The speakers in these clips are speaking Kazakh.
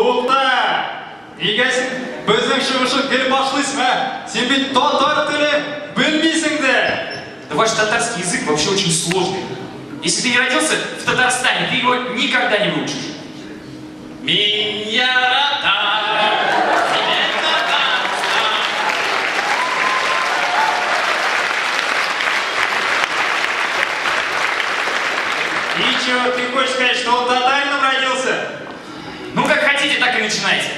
Тоқта! Негесің біздің шығышы келіп ашылысың, а? Сен бит татар тілін білмейсің де. Да ваш татарский язык вообще очень сложный. Если ты не родился в Татарстане, ты его никогда не выучишь. И чего, ты хочешь сказать, что он татарином родился? Ну, как хотите, так и начинайте.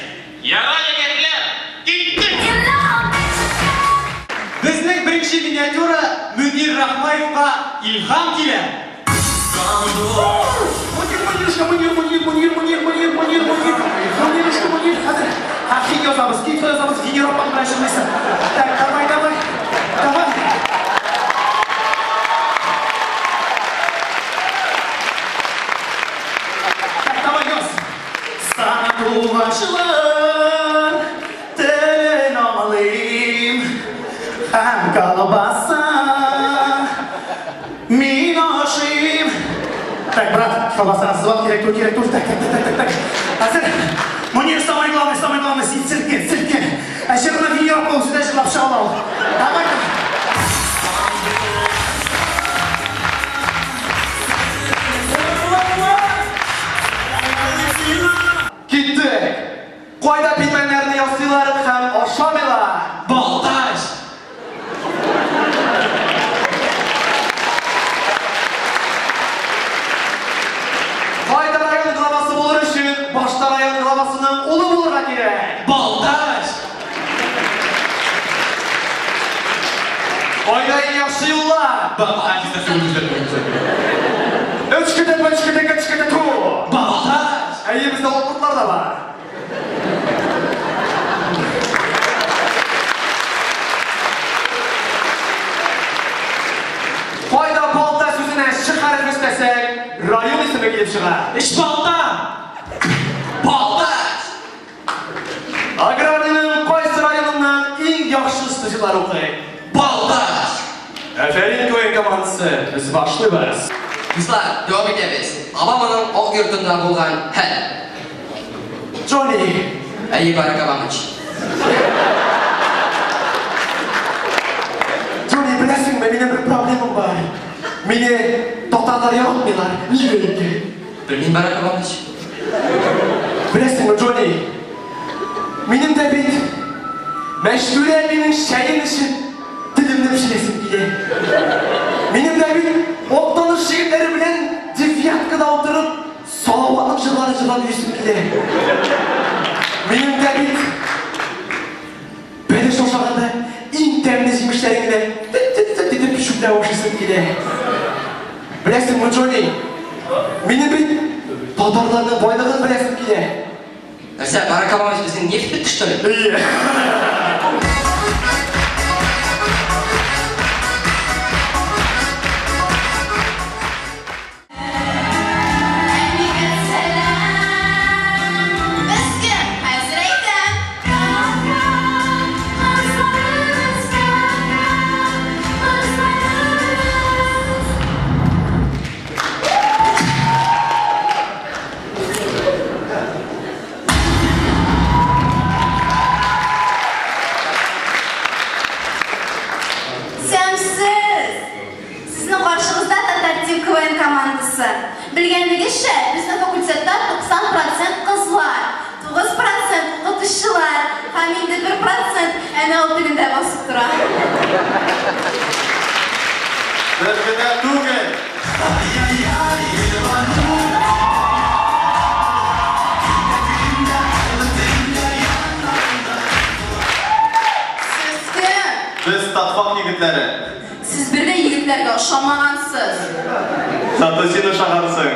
Біздің бірінші миниатюра Мөнир Рахмаевқа илхам келе. Мөнир. Қазір хит жазамыз, генералпан бірін жүрмесін. Так, давай. Sana tuğaşılar telin alayım hem kalabasa min aşığım. Так, брат, колбаса называл, керек тур, так. Hazır. Мөнир, самое главное, сильки. А сейчас на виньерку сюда же лапша алал. Давай. Gittik. Koyda bilmenlerini yazdılar hem aşamela. Болташ! Koyda rayonun kılavası bulur için başta rayonun kılavasının ulu bulurla gerek. Болташ! Koyda en yaxşı yollar. Болташ! Öçküde tu. Болташ! Bizde otluklar da var. Koyda balta sözüne çıkarıp istesek rayon ismi gidip çıkar. İş болта! Болташ! Agrarının Koysu rayonundan en yaxşı ısıtıcılar okuyun. Болташ! Aferin köyün komandası, biz başlıyoruz. Kızlar, devam ederiz. Obama'nın ok yurtunda bulgan hel. Johnny. Ey Barack Obama'ç. Johnny, bilesin mi? Benim bir problemim var. Beni doktorlar yapmıyorlar. Niye? Bilmeyin Barack Obama'ç. Bilesin mi Johnny? Benim de bir meşgul evinin şeyin için dilimde bir şeysin diye. Benim de bir oktanış şiirleri bilen difiyatkıda oturup salavatlık jıları yüzüm diye. Benim de bir beni şoşağında internet işlerimle dedip şüphe hoşusun diye. Bilesin mi Johnny? Benim bir tatarlarının boylığını bilesin diye. Mesela Barack Obama'ç bizim neft bitti что ли? İyi. Bilgenligizce bizning fakultetda 90% qizlar, 9% o'qituvchilar, hamda 1% ana o'tilida bosib turadi. Bizga tug'il. Biz tatfaq yigitleri. Siz birde yigitlerge o'xshamagansiz. Zaten sen o'xshagansın.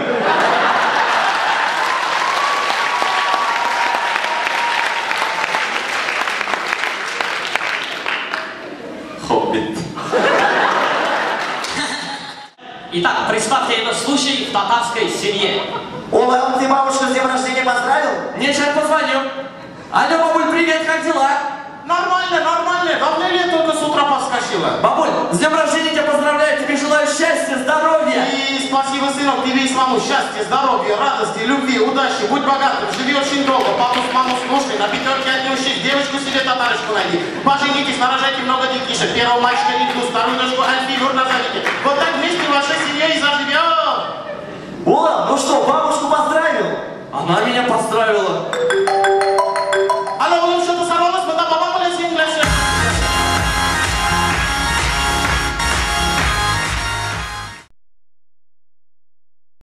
Хоббит. Итак, представьте этот случай в татарской семье. Он ты бабушку с днем рождения поздравил? Нет, сейчас позвоню. Алло, бабуль, привет, как дела? Нормально. Давно лет только с утра поскочила. Бабуль, с днем рождения тебя поздравляю, тебе желаю счастья, здоровья. И спасибо, сынок, тебе всего счастья, здоровья, радости, любви, удачи. Будь богатым, живи очень долго. Папу с маму слушай, на пятерке от не учись. Девочку себе татарочку найди. Поженитесь, нарожайте много детишек. Первого мальчика Ильду, вторую дочку Альфию назовите. Вот так вместе вашей семьей заживем. Ола, ну что, бабушку поздравил? Она меня поздравила.